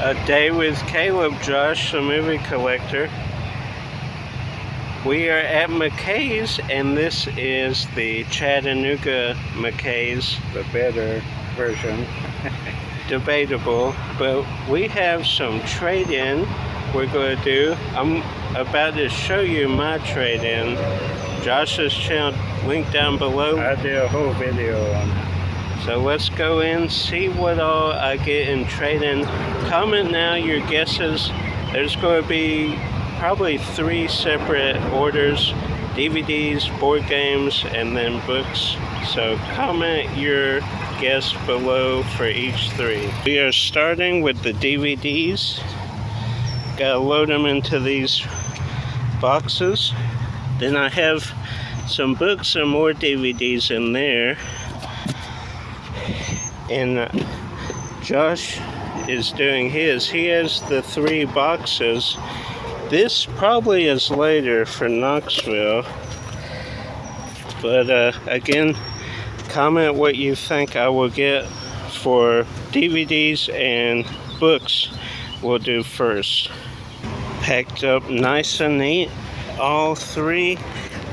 A day with Caleb, Josh, the movie collector. We are at Mckay's, and this is the Chattanooga Mckay's. The better version. Debatable, but we have some trade-in we're going to do. I'm about to show you my trade-in. Josh's channel, link down below. I did a whole video on it. So let's go in, see what all I get in trade-in. Comment now your guesses. There's going to be probably 3 separate orders: DVDs, board games, and then books. So comment your guess below for each 3. We are starting with the DVDs. Gotta load them into these boxes. Then I have some books and more DVDs in there. And Josh is doing his. He has the 3 boxes. This probably is later for Knoxville. But again, comment what you think I will get for DVDs and books. We'll do first. Packed up nice and neat. All 3.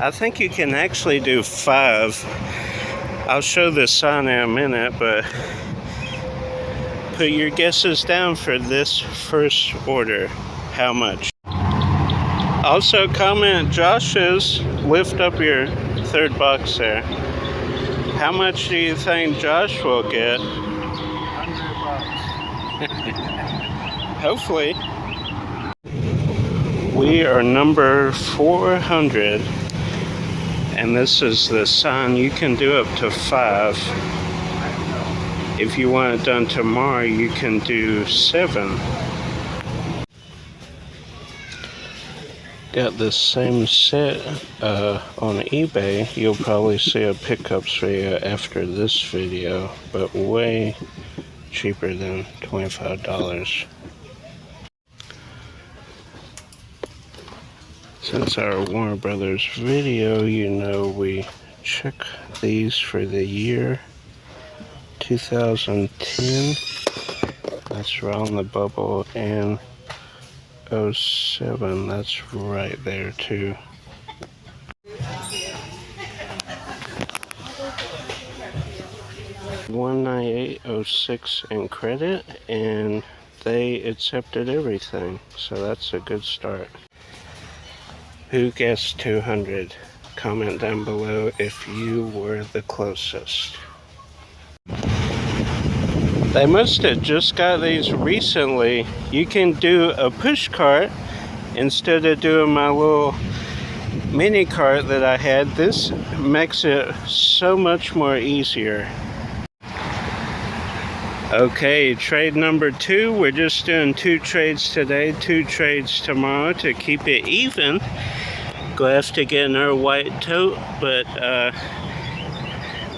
I think you can actually do 5. I'll show the sign in a minute, but put your guesses down for this first order. How much? Also comment Josh's. Lift up your 3rd box there. How much do you think Josh will get? $100. Hopefully. We are number 400. And this is the sign. You can do up to 5. If you want it done tomorrow, you can do 7. Got this same set on eBay. You'll probably see a pickups video after this video, but way cheaper than $25. Since our Warner Brothers video, you know we check these for the year 2010. That's around the bubble, and 07, that's right there too. $198.06 in credit, and they accepted everything, so that's a good start. Who guessed 200? Comment down below if you were the closest. They must have just got these recently. You can do a push cart instead of doing my little mini cart that I had. This makes it so much more easier. Okay, trade number 2. We're just doing 2 trades today, 2 trades tomorrow to keep it even. Gonna have to get another white tote, but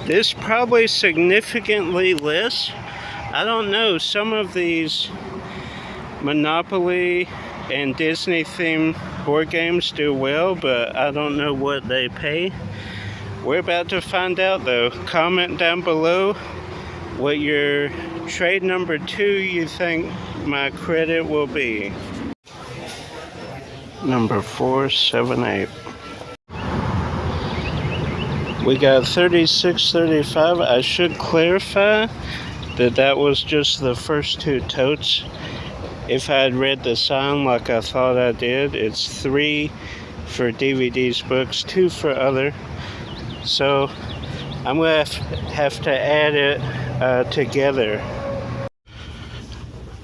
this probably significantly less. I don't know, some of these Monopoly and Disney themed board games do well, but I don't know what they pay. We're about to find out though. Comment down below what your trade number 2 you think my credit will be. Number 478. We got 36.35. I should clarify that was just the first 2 totes. If I had read the sign like I thought I did, it's 3 for DVDs, books, 2 for other. So I'm going to have to add it together.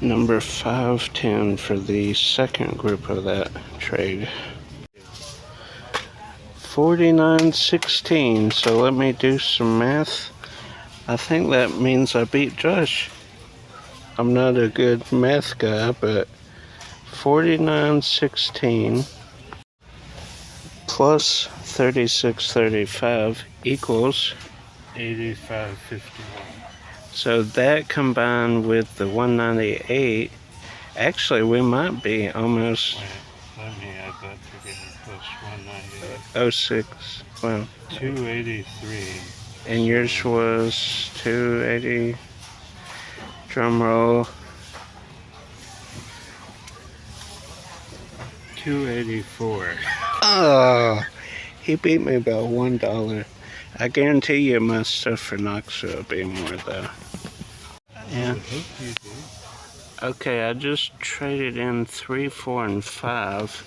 Number 510 for the second group of that trade. 49.16. So let me do some math. I think that means I beat Josh. I'm not a good math guy, but 49.16 plus 36.35 equals 85.51. So that combined with the 198, actually we might be almost. Let me add that together. Plus 198. 06. Well, 283. and yours was 280. Drum roll. $2.84. Oh, he beat me by $1. I guarantee you my stuff for Knoxville will be more though. I Yeah. would hope you do. Okay, I just traded in 3, 4, and 5.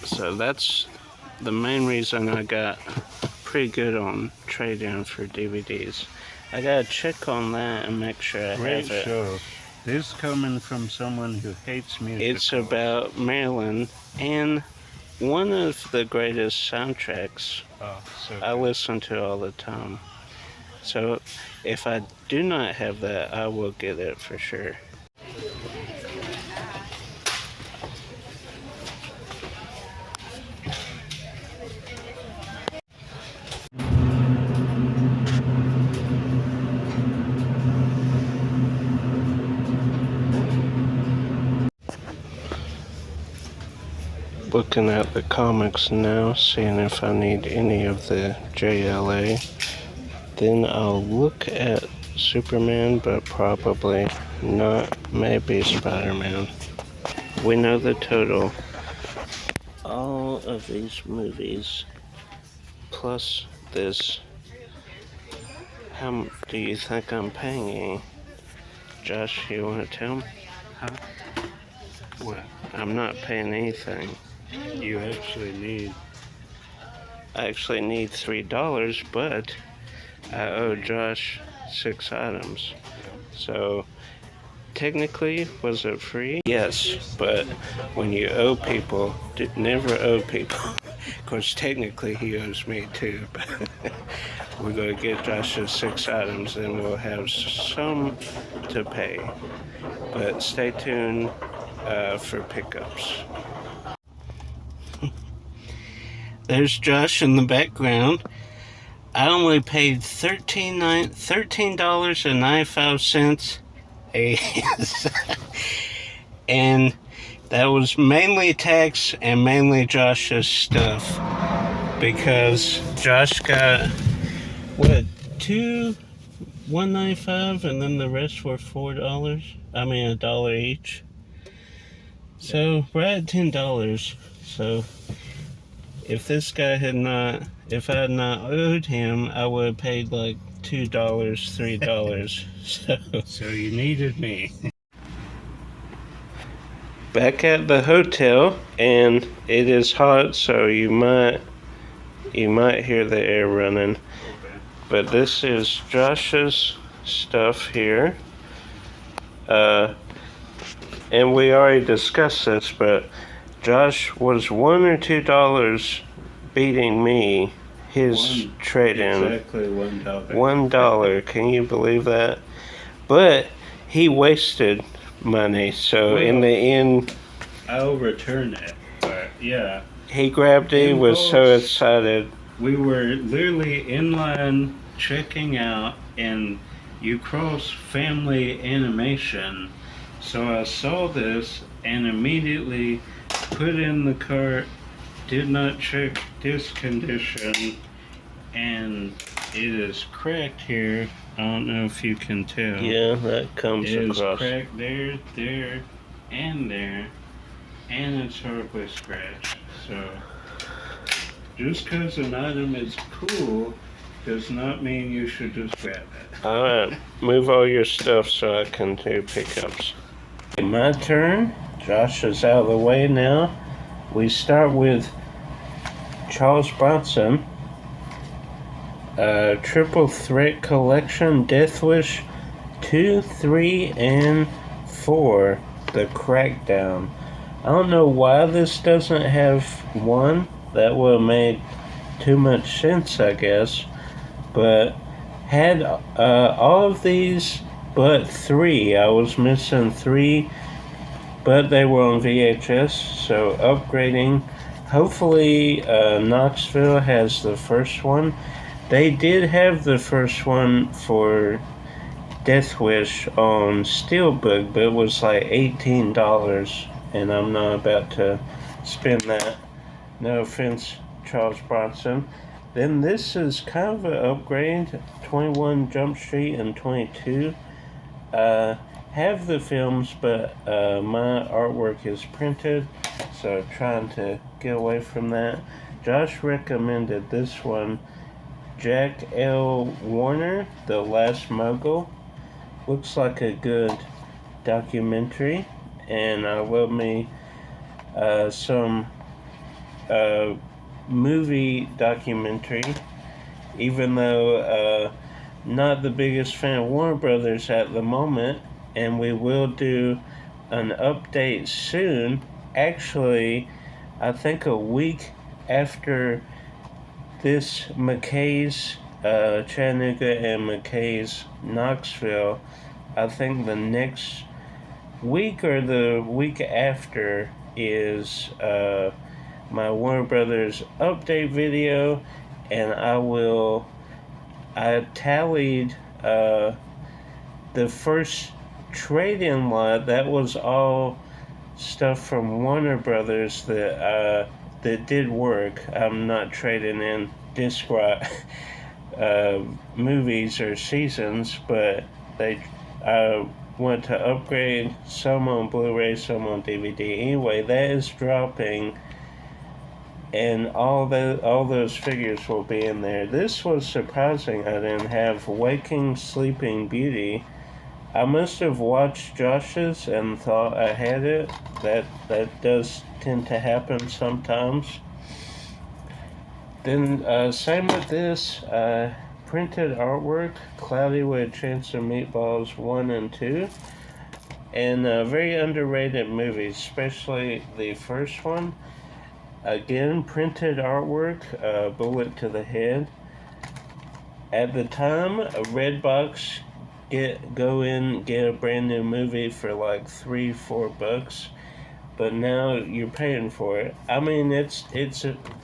So that's the main reason I got pretty good on trade-in for DVDs. I gotta check on that and make sure I Great have it. show. This coming from someone who hates musicals. It's about Maryland and one of the greatest soundtracks Oh, so I good. listen to all the time. So if I do not have that, I will get it for sure. Looking at the comics now, seeing if I need any of the JLA. Then I'll look at Superman, but probably not. Maybe Spider-Man. We know the total. All of these movies, plus this. How do you think I'm paying? Josh, you want to tell me? Huh? What? I'm not paying anything. You actually need. I actually need $3, but I owe Josh 6 items. So technically, was it free? Yes, but when you owe people, never owe people. Of course, technically he owes me too, but we're going to get Josh's 6 items and we'll have some to pay. But stay tuned for pickups. There's Josh in the background. I only paid $13.95 and that was mainly tax and mainly Josh's stuff, because Josh got what, two $1.95 and then the rest were $4. I mean $1 each. So we're at $10. So if I had not owed him, I would have paid like $2, $3. So you needed me. Back at the hotel, and it is hot, so you might hear the air running. But this is Josh's stuff here. And we already discussed this, but Josh was $1 or $2 beating me his trade-in. Exactly $1. $1. Can you believe that? But he wasted money, so in the end, I'll return it. But yeah, he grabbed it, was so excited. we were literally in line checking out, and you cross family animation. So I saw this and immediately put in the cart, did not check this condition, and it is cracked here. I don't know if you can tell. Yeah, that comes It is across. cracked there, and it's horribly scratched. So, just because an item is cool does not mean you should just grab it. Alright, move all your stuff so I can do pickups. My turn. Josh is out of the way now. We start with Charles Bronson. Triple Threat Collection, Death Wish 2, 3, and 4. The Crackdown. I don't know why this doesn't have 1. That would have made too much sense, I guess. But had all of these but 3. I was missing 3, but they were on VHS, so upgrading. Hopefully Knoxville has the first one. They did have the first one for Death Wish on Steelbook, but it was like $18, and I'm not about to spend that. No offense, Charles Bronson. Then this is kind of an upgrade, 21 Jump Street and 22. have the films, but my artwork is printed, so trying to get away from that. Josh recommended this one, Jack L. Warner, The Last Mogul. Looks like a good documentary, and I love me some movie documentary, even though not the biggest fan of Warner Brothers at the moment, and we will do an update soon. Actually, I think a week after this Mckay's Chattanooga and Mckay's Knoxville, I think the next week or the week after is my Warner Brothers update video, and I tallied the first trade-in lot. That was all stuff from Warner Brothers that did work. I'm not trading in disc movies or seasons, but I want to upgrade some on Blu-ray, some on DVD. Anyway, that is dropping, and all those figures will be in there. This was surprising. I didn't have Waking Sleeping Beauty. I must have watched Josh's and thought I had it. That does tend to happen sometimes. Then same with this printed artwork, Cloudy with a Chance of Meatballs 1 and 2. And very underrated movies, especially the first one. Again, printed artwork, Bullet to the Head. At the time, a Redbox, go in, get a brand new movie for like $3-4, but now you're paying for it. I mean, it's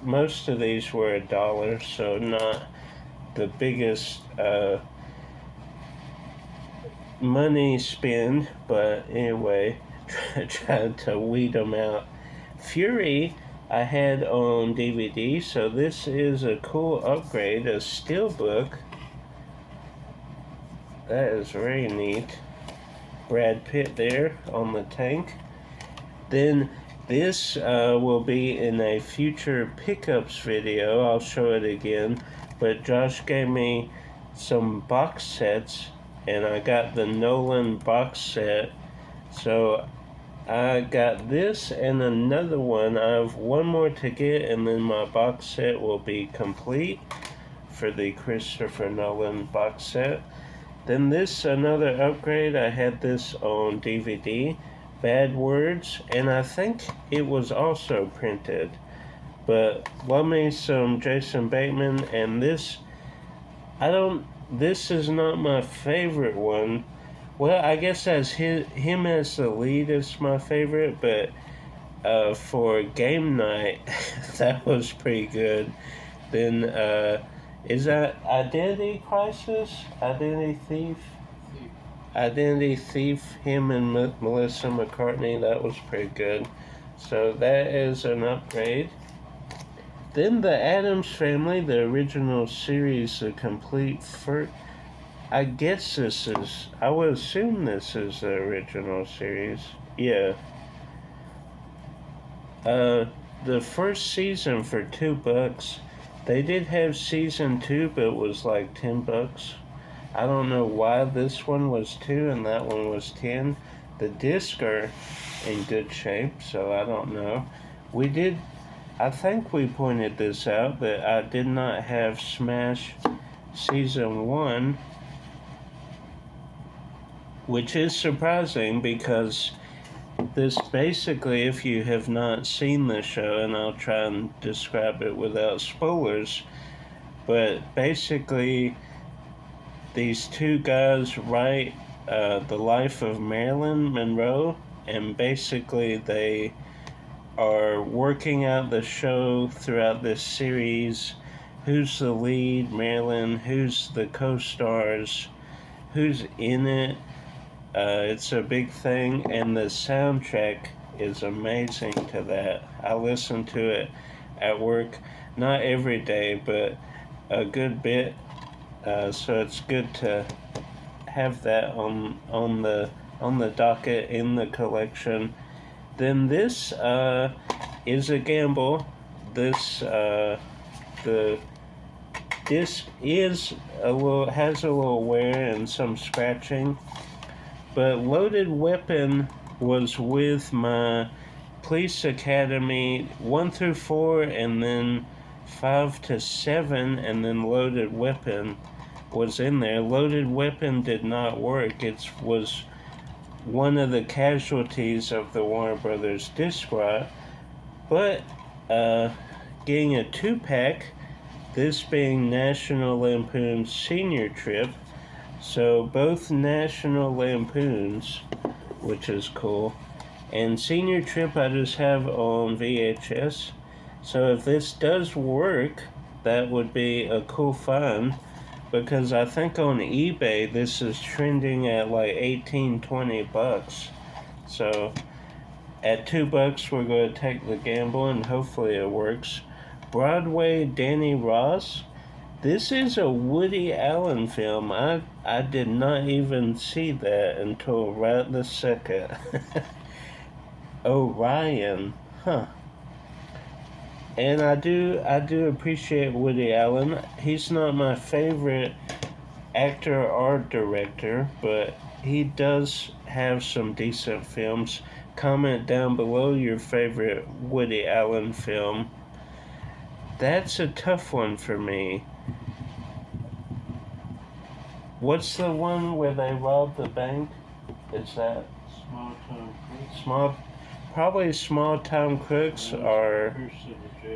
most of these were $1, so not the biggest money spend, but anyway, trying to weed them out. Fury I had on DVD, so this is a cool upgrade, a steelbook. That is very neat. Brad Pitt there on the tank. Then this will be in a future pickups video. I'll show it again. But Josh gave me some box sets, and I got the Nolan box set. So I got this and another one. I have one more to get, and then my box set will be complete for the Christopher Nolan box set. Then this, another upgrade. I had this on DVD, Bad Words, and I think it was also printed. But love me some Jason Bateman, and this is not my favorite one. Well, I guess as him as the lead is my favorite, but for game night, that was pretty good. Then is that Identity Crisis? Identity Thief? Identity Thief, him and Melissa McCartney, that was pretty good. So that is an upgrade. Then the Addams Family, the original series, the complete first. I guess this is, I would assume this is the original series. Yeah. The first season for $2. They did have season 2, but it was like $10. I don't know why this one was 2 and that one was 10. The discs are in good shape, so I don't know. I think we pointed this out, that I did not have Smash season 1, which is surprising because this basically, if you have not seen the show, and I'll try and describe it without spoilers, but basically these two guys write the life of Marilyn Monroe, and basically they are working out the show throughout this series. Who's the lead, Marilyn? Who's the co-stars? Who's in it? It's a big thing, and the soundtrack is amazing to that. I listen to it at work, not every day, but a good bit. So it's good to have that on the on the docket in the collection. Then this is a gamble. This the disc has a little wear and some scratching, but Loaded Weapon was with my Police Academy 1 through 4, and then 5 to 7, and then Loaded Weapon was in there. Loaded Weapon did not work. It was one of the casualties of the Warner Brothers disc rot, but getting a 2-pack, this being National Lampoon's Senior Trip, so both National Lampoons, which is cool, and Senior Trip I just have on VHS, so if this does work, that would be a cool find, because I think on eBay this is trending at like $18-20. So at $2 we're going to take the gamble and hopefully it works. Broadway Danny Ross. This is a Woody Allen film. I did not even see that until right this second. Orion, huh? And I do appreciate Woody Allen. He's not my favorite actor or director, but he does have some decent films. Comment down below your favorite Woody Allen film. That's a tough one for me. What's the one where they rob the bank? Is that probably Small Town Crooks or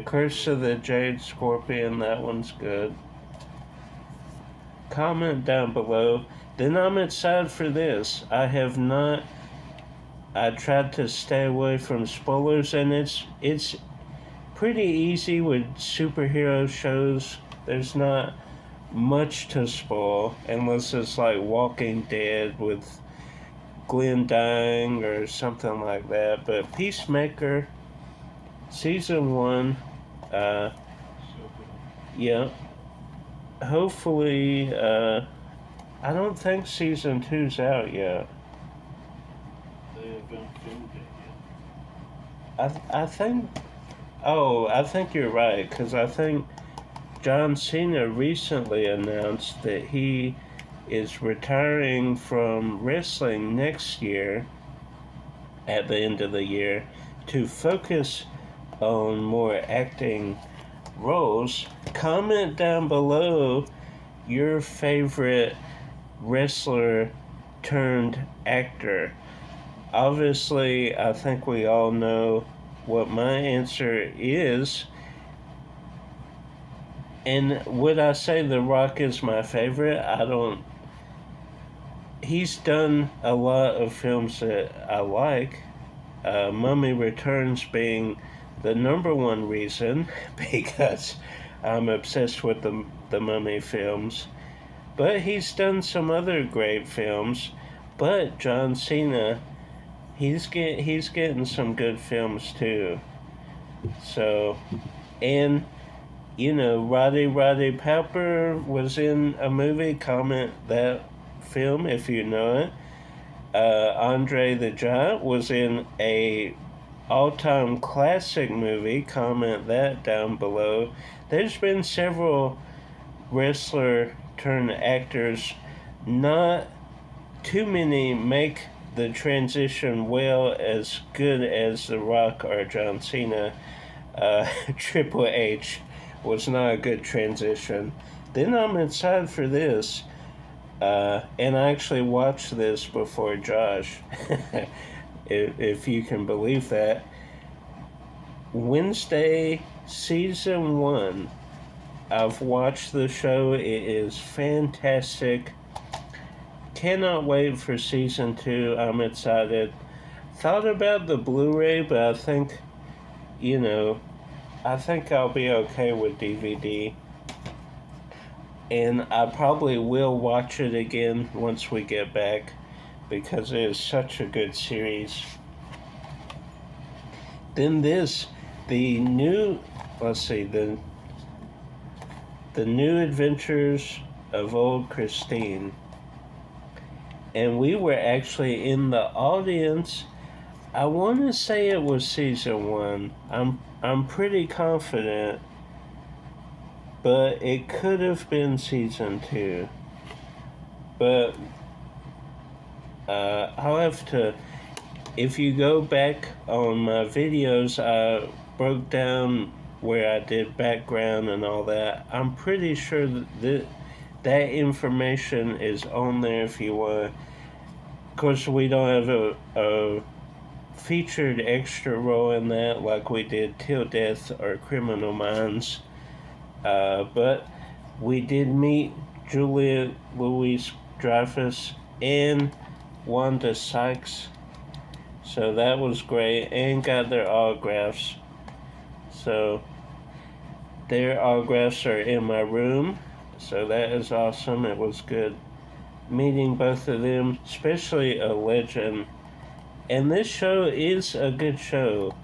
Curse of the Jade Scorpion? That one's good. Comment down below. Then I'm excited for this. I tried to stay away from spoilers, and it's pretty easy with superhero shows. There's not much to spoil unless it's like Walking Dead with Glenn dying or something like that. But Peacemaker season 1, yeah, hopefully, I don't think season 2's out yet. They haven't filmed it yet. I think you're right, because I think John Cena recently announced that he is retiring from wrestling next year, at the end of the year, to focus on more acting roles. Comment down below your favorite wrestler turned actor. Obviously, I think we all know what my answer is. And would I say The Rock is my favorite? He's done a lot of films that I like. Mummy Returns being the number one reason, because I'm obsessed with the Mummy films. But he's done some other great films. But John Cena, he's getting some good films too. So, and Roddy Piper was in a movie. Comment that film if you know it. Andre the Giant was in a all-time classic movie. Comment that down below. There's been several wrestler turned actors. Not too many make the transition well as good as The Rock or John Cena. Triple H was not a good transition. Then I'm excited for this, and I actually watched this before Josh, if you can believe that. Wednesday, season 1. I've watched the show. It is fantastic. Cannot wait for season 2. I'm excited. Thought about the Blu-ray, but I think I'll be okay with DVD. And I probably will watch it again once we get back, because it is such a good series. Then the new Adventures of Old Christine. and we were actually in the audience. I want to say it was season 1. I'm pretty confident, but it could have been season 2. But I'll have to. If you go back on my videos, I broke down where I did background and all that. I'm pretty sure that information is on there if you want. Of course, we don't have a featured extra role in that like we did Till Death or Criminal Minds. But we did meet Julia Louis-Dreyfus and Wanda Sykes. So that was great, and got their autographs. So their autographs are in my room. So that is awesome. It was good meeting both of them, especially a legend. And this show is a good show.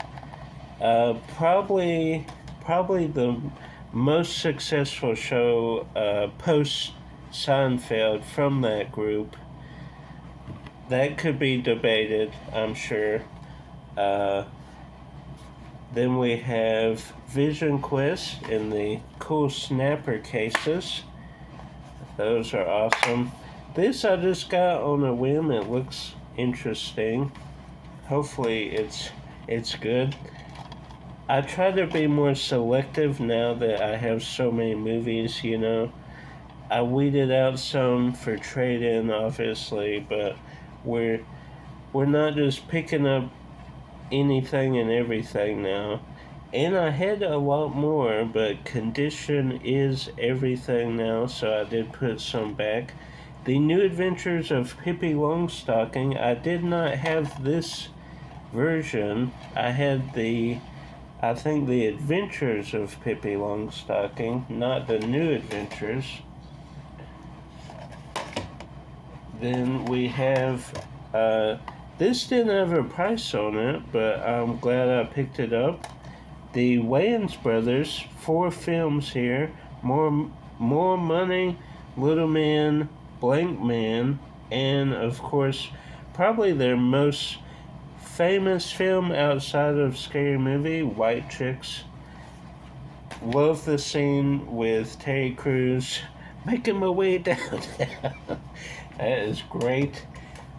Probably the most successful show post Seinfeld from that group. That could be debated, I'm sure. Then we have Vision Quest in the cool snapper cases. Those are awesome. This I just got on a whim. It looks interesting. Hopefully it's good. I try to be more selective now that I have so many movies, you know. I weeded out some for trade-in, obviously, but we're not just picking up anything and everything now. And I had a lot more, but condition is everything now, so I did put some back. The New Adventures of Pippi Longstocking. I did not have this version. I had the Adventures of Pippi Longstocking, not the New Adventures. Then we have, this didn't have a price on it, but I'm glad I picked it up. The Wayans Brothers, 4 films here. More Money, Little Man, Blank Man, and of course, probably their most famous film outside of Scary Movie, White Chicks. Love the scene with Terry Crews making my way down. That is great.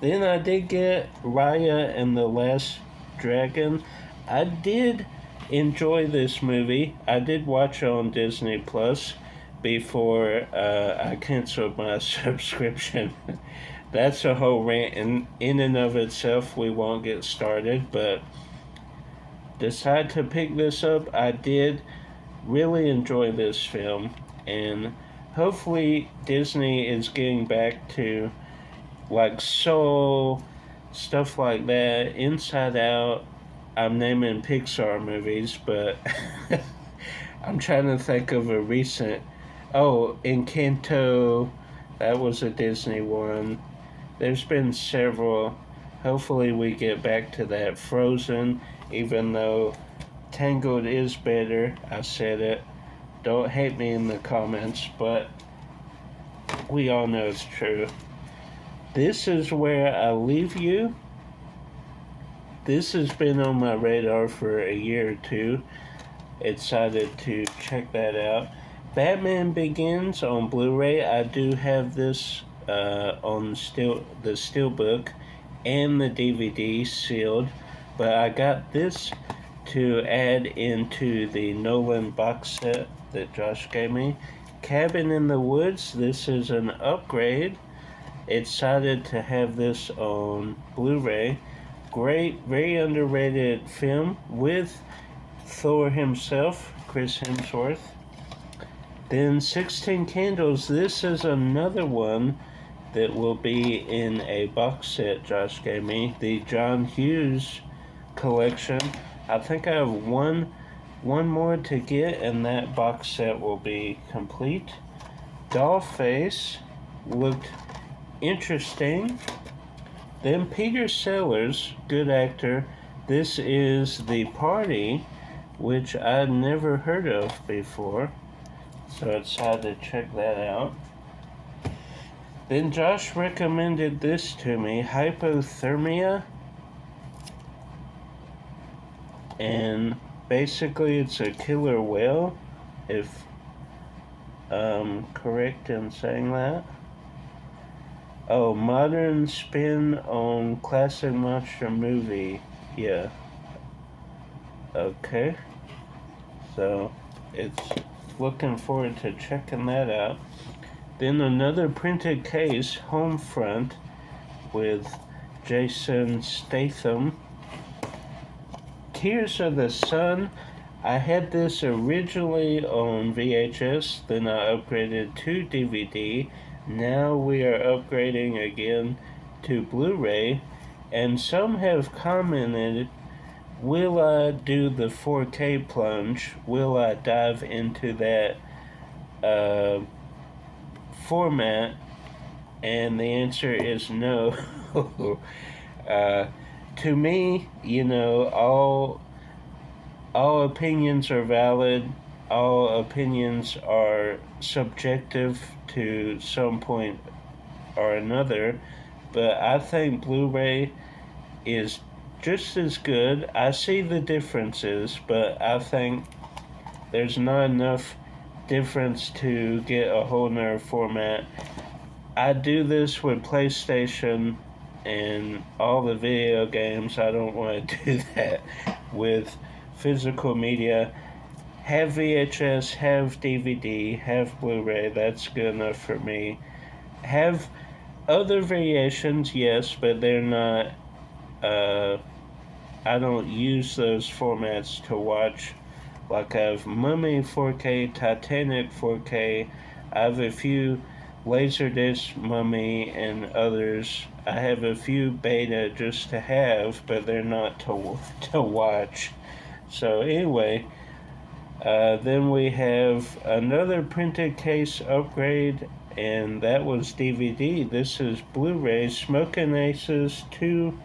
Then I did get Raya and the Last Dragon. I did enjoy this movie. I did watch it on Disney Plus before I canceled my subscription. That's a whole rant in and of itself. We won't get started, but decided to pick this up. I did really enjoy this film, and hopefully Disney is getting back to like Soul, stuff like that, Inside Out. I'm naming Pixar movies, but I'm trying to think of a recent. Oh, Encanto, that was a Disney one. There's been several. Hopefully we get back to that. Frozen, even though Tangled is better. I said it. Don't hate me in the comments, but we all know it's true. This is where I leave you. This has been on my radar for a year or two. Excited to check that out. Batman Begins on Blu-ray. I do have this on the Steelbook and the DVD sealed, but I got this to add into the Nolan box set that Josh gave me. Cabin in the Woods. This is an upgrade. Excited to have this on Blu-ray. Great, very underrated film with Thor himself, Chris Hemsworth. Then 16 Candles. This is another one that will be in a box set Josh gave me. The John Hughes collection. I think I have one more to get, and that box set will be complete. Dollface looked interesting. Then Peter Sellers, good actor. This is The Party, which I'd never heard of before, so I decided to check that out. Then Josh recommended this to me, Hypothermia. And basically it's a killer whale, if I'm correct in saying that. Oh, modern spin on classic monster movie. Yeah. Okay. So, it's looking forward to checking that out. Then another printed case, Homefront, with Jason Statham. Tears of the Sun. I had this originally on VHS, then I upgraded to DVD. Now we are upgrading again to Blu-ray, and some have commented, will I do the 4K plunge? Will I dive into that format? And the answer is no. To me, all opinions are valid. All opinions are subjective to some point or another. But I think Blu-ray is just as good. I see the differences, but I think there's not enough difference to get a whole nother format. I do this with PlayStation and all the video games. I don't want to do that with physical media. Have VHS, have DVD, have Blu-ray. That's good enough for me. Have other variations, yes, but they're not. I don't use those formats to watch. Like I have Mummy 4K, Titanic 4K. I have a few Laserdisc Mummy and others. I have a few beta just to have, but they're not to watch. So anyway, then we have another printed case upgrade, and that was DVD. This is Blu-ray, Smoking Aces 2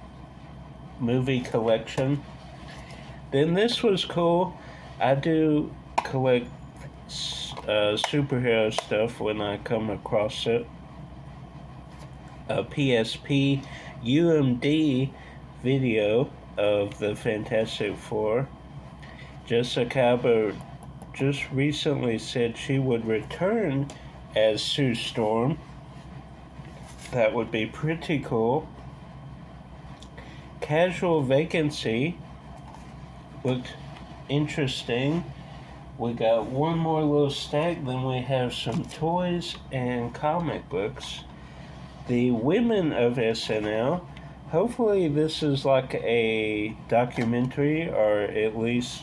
movie collection. Then this was cool. I do collect superhero stuff when I come across it. A PSP UMD video of the Fantastic Four. Jessica Alba just recently said she would return as Sue Storm. That would be pretty cool. Casual Vacancy looked interesting. We got one more little stack, then we have some toys and comic books. The Women of SNL. Hopefully this is like a documentary or at least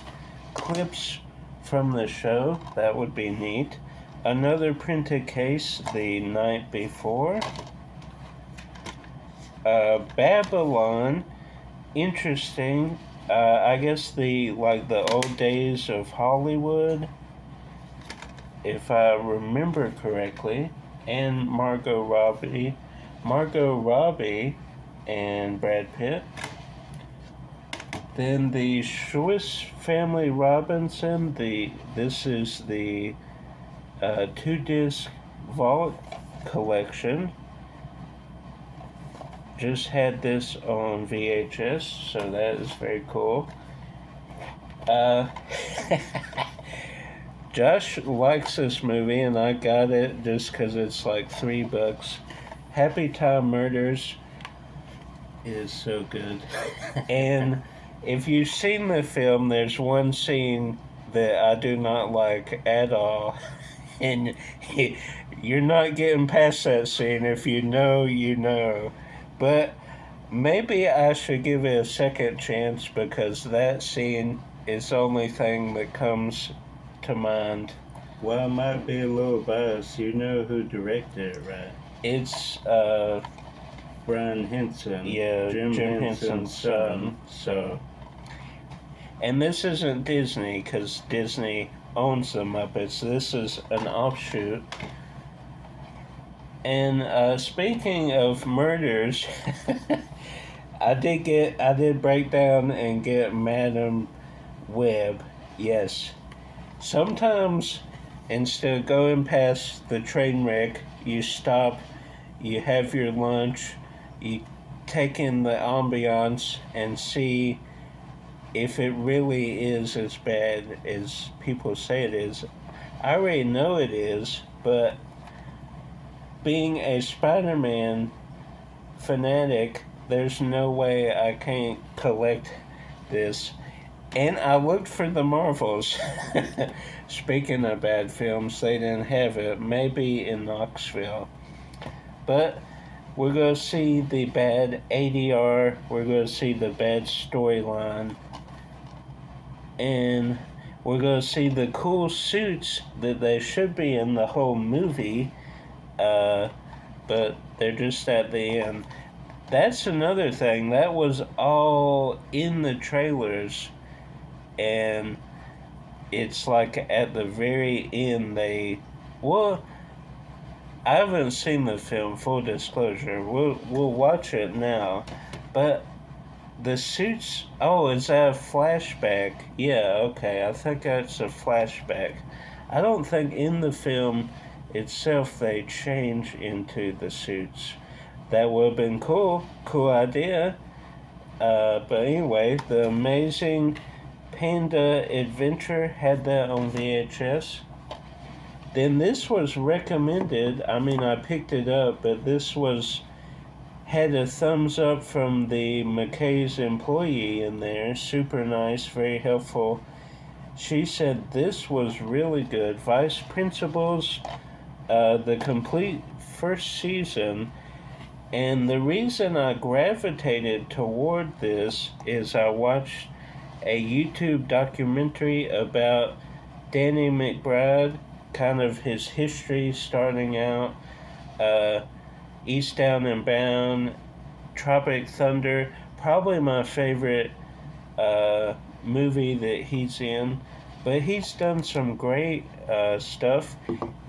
clips from the show. That would be neat. Another printed case, The Night Before. Babylon. Interesting. I guess the old days of Hollywood, if I remember correctly, and Margot Robbie and Brad Pitt. Then the Swiss Family Robinson. This is the 2-disc vault collection. Just had this on VHS, so that is very cool. Josh likes this movie, and I got it just because it's like $3. Happy Time Murders is so good. And if you've seen the film, there's one scene that I do not like at all. And you're not getting past that scene. If you know, you know. But maybe I should give it a second chance, because that scene is the only thing that comes to mind. Well, I might be a little biased. You know who directed it, right? It's Brian Henson. Yeah, Jim Henson's son. So, and this isn't Disney, because Disney owns the Muppets. This is an offshoot. And speaking of murders, I did break down and get Madam Web. Yes. Sometimes, instead of going past the train wreck, you stop you have your lunch, you take in the ambiance and see if it really is as bad as people say it is. I already know it is, but being a Spider-Man fanatic, there's no way I can't collect this. And I looked for the Marvels. Speaking of bad films, they didn't have it. Maybe in Knoxville. But we're going to see the bad ADR. We're going to see the bad storyline. And we're going to see the cool suits that they should be in the whole movie. But they're just at the end. That's another thing. That was all in the trailers. And it's like at the very end well, I haven't seen the film, full disclosure. We'll watch it now. But the suits, is that a flashback? Yeah, okay, I think that's a flashback. I don't think in the film itself they change into the suits. That would have been cool idea. But anyway, The Amazing Panda Adventure had that on VHS. Then this was recommended. I mean, I picked it up, but this had a thumbs up from the Mckay's employee in there. Super nice, very helpful. She said this was really good. Vice Principals, the complete first season. And the reason I gravitated toward this is I watched a YouTube documentary about Danny McBride, kind of his history starting out, Eastbound and Bound, Tropic Thunder, probably my favorite movie that he's in. But he's done some great stuff,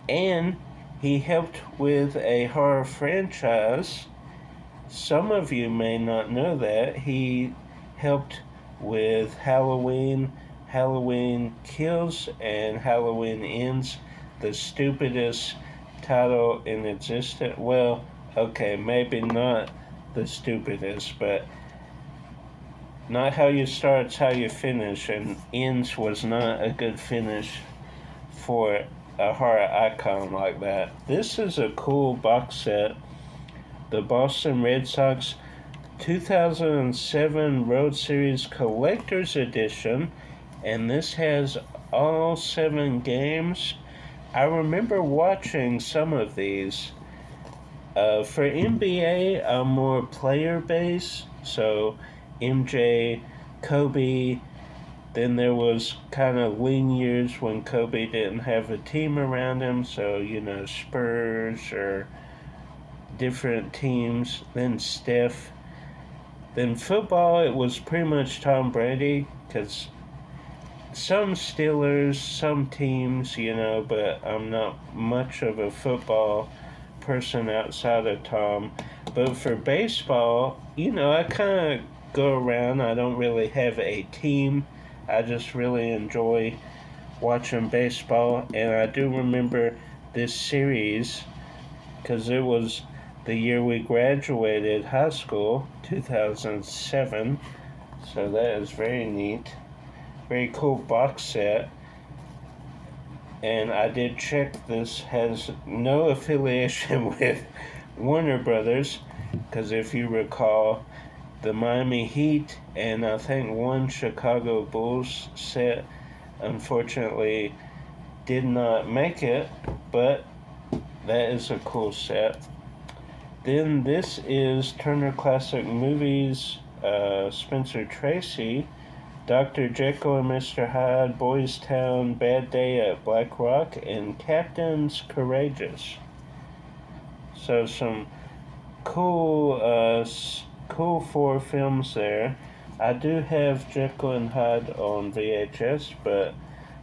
and he helped with a horror franchise. Some of you may not know that. He helped with Halloween, Halloween Kills, and Halloween Ends, the stupidest title in existence. Well, okay, maybe not the stupidest, but not how you start, it's how you finish, and Ends was not a good finish for a horror icon like that. This is a cool box set. The Boston Red Sox 2007 World Series Collector's Edition, and this has all 7 games. I remember watching some of these. For NBA, I'm more player-based, so MJ, Kobe. Then there was kind of lean years when Kobe didn't have a team around him, so, Spurs or different teams. Then Steph. Then football, it was pretty much Tom Brady, because some Steelers, some teams, but I'm not much of a football person outside of Tom. But for baseball, I kind of go around. I don't really have a team. I just really enjoy watching baseball. And I do remember this series because it was the year we graduated high school, 2007. So that is very neat. Very cool box set. And I did check, this has no affiliation with Warner Brothers, because if you recall, the Miami Heat and I think one Chicago Bulls set unfortunately did not make it, but that is a cool set. Then this is Turner Classic Movies, Spencer Tracy, Dr. Jekyll and Mr. Hyde, Boys Town, Bad Day at Black Rock, and Captain's Courageous. So some cool 4 films there. I do have Jekyll and Hyde on VHS, but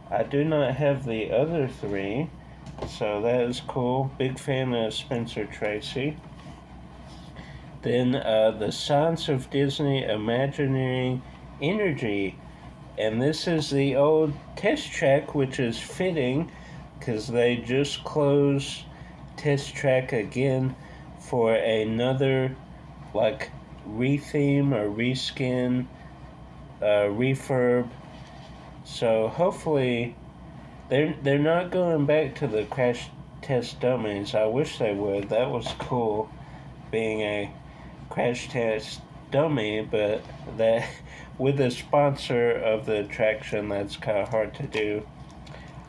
I do not have the other 3. So that is cool. Big fan of Spencer Tracy. Then The Science of Disney Imagineering Energy, and this is the old Test Track, which is fitting because they just closed Test Track again for another like retheme or reskin, refurb. So hopefully they're not going back to the crash test dummies. I wish they would. That was cool, being a crash test dummy, but that with a sponsor of the attraction, that's kind of hard to do.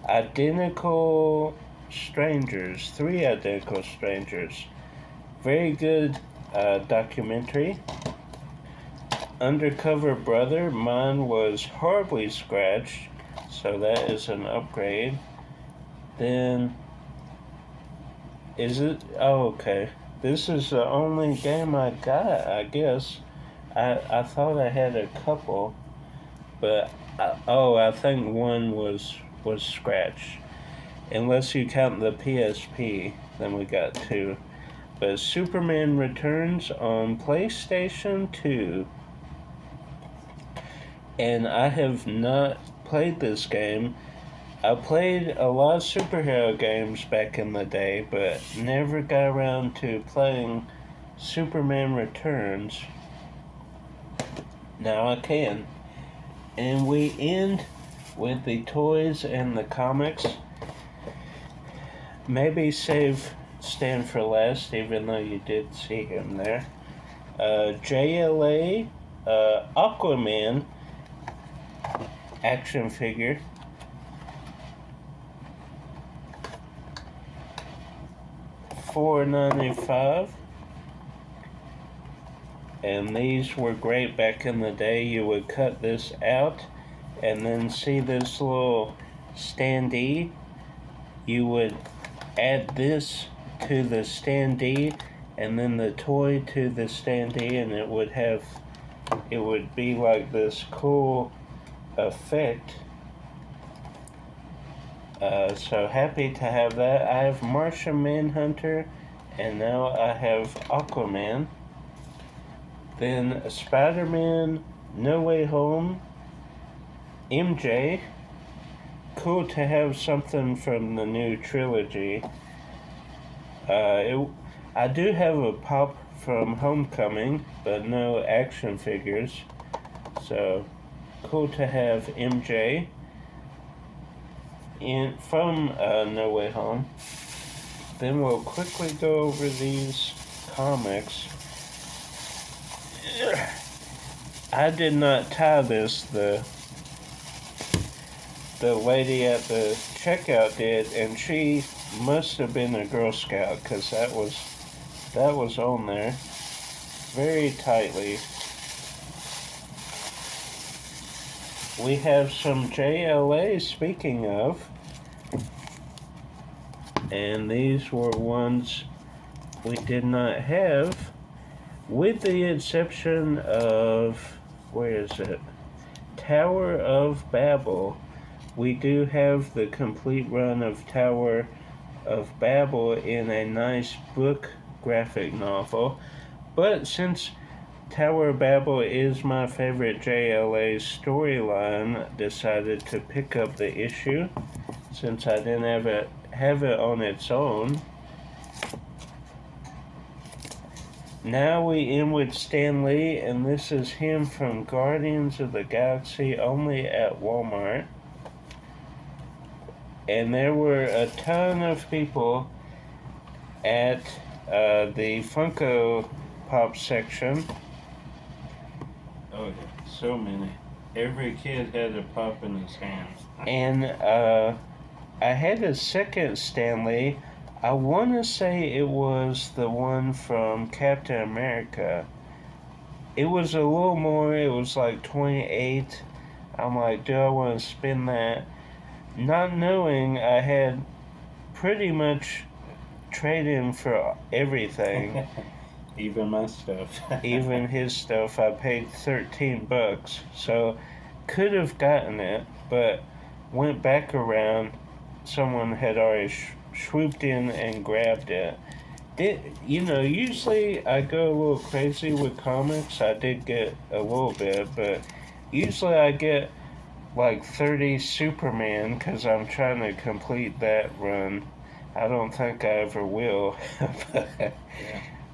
Identical Strangers, Three Identical Strangers. Very good documentary. Undercover Brother, mine was horribly scratched, so that is an upgrade. Then, is it? Oh, okay. This is the only game I got, I guess. I thought I had a couple, but I think one was scratched. Unless you count the PSP, then we got two. But Superman Returns on PlayStation 2. And I have not played this game. I played a lot of superhero games back in the day, but never got around to playing Superman Returns. Now I can. And we end with the toys and the comics. Maybe save Stan for last, even though you did see him there. JLA Aquaman action figure. $4.95. And these were great back in the day. You would cut this out and then see this little standee. You would add this to the standee and then the toy to the standee, and it would be like this cool effect. So happy to have that. I have Martian Manhunter, and now I have Aquaman. Then Spider-Man No Way Home, MJ. Cool to have something from the new trilogy. I do have a pop from Homecoming, but no action figures. So cool to have MJ from No Way Home. Then we'll quickly go over these comics. I did not tie this. The lady at the checkout did, and she must have been a Girl Scout, because that was on there very tightly. We have some JLA, speaking of, and these were ones we did not have, with the exception of, where is it? Tower of Babel. We do have the complete run of Tower of Babel in a nice book graphic novel, but since Tower of Babel is my favorite JLA storyline, decided to pick up the issue since I didn't have it on its own. Now we end with Stan Lee, and this is him from Guardians of the Galaxy, only at Walmart. And there were a ton of people at the Funko Pop section. Oh, yeah, so many. Every kid had a pop in his hand. And I had a second Stan Lee. I want to say it was the one from Captain America. It was a little more, it was like 28. I'm like, do I want to spend that? Not knowing I had pretty much trade-in for everything. Even my stuff. Even his stuff. I paid $13, so could have gotten it, but went back around. Someone had already swooped in and grabbed it. Usually I go a little crazy with comics. I did get a little bit, but usually I get like 30 Superman because I'm trying to complete that run. I don't think I ever will. But yeah.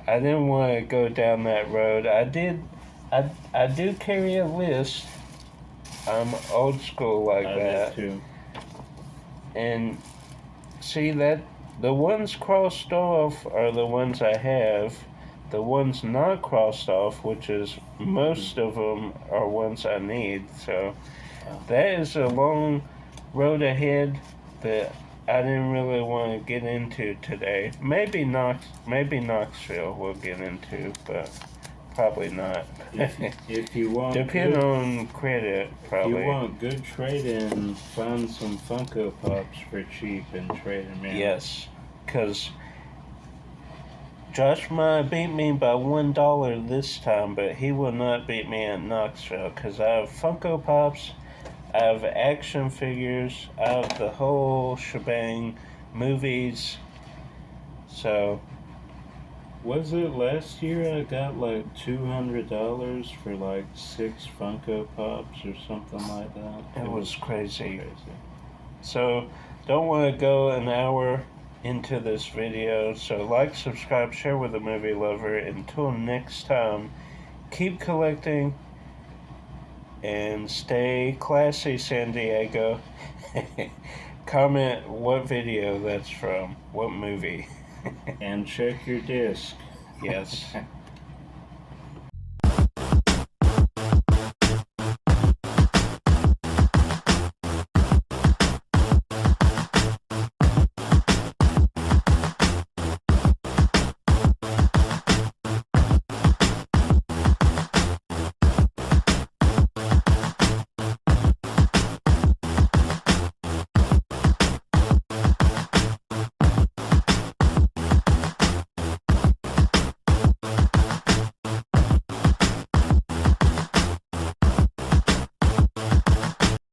I didn't want to go down that road. I do carry a list. I'm old school like that. do too. And see that the ones crossed off are the ones I have. The ones not crossed off, which is most of them, are ones I need. So that is a long road ahead that I didn't really want to get into today. Maybe Knoxville we'll get into, but probably not. If you want Depend good, on credit, probably. if you want good trade-in, find some Funko Pops for cheap and trade them in. Yes, because Josh might beat me by $1 this time, but he will not beat me at Knoxville because I have Funko Pops, I have action figures, I have the whole shebang, movies. So, Was it last year I got like $200 for like 6 Funko Pops or something like that? it was crazy. Crazy. So, don't want to go an hour into this video. So, like, subscribe, share with a movie lover. Until next time, keep collecting and stay classy, San Diego. Comment what video that's from, what movie. And check your disc. Yes.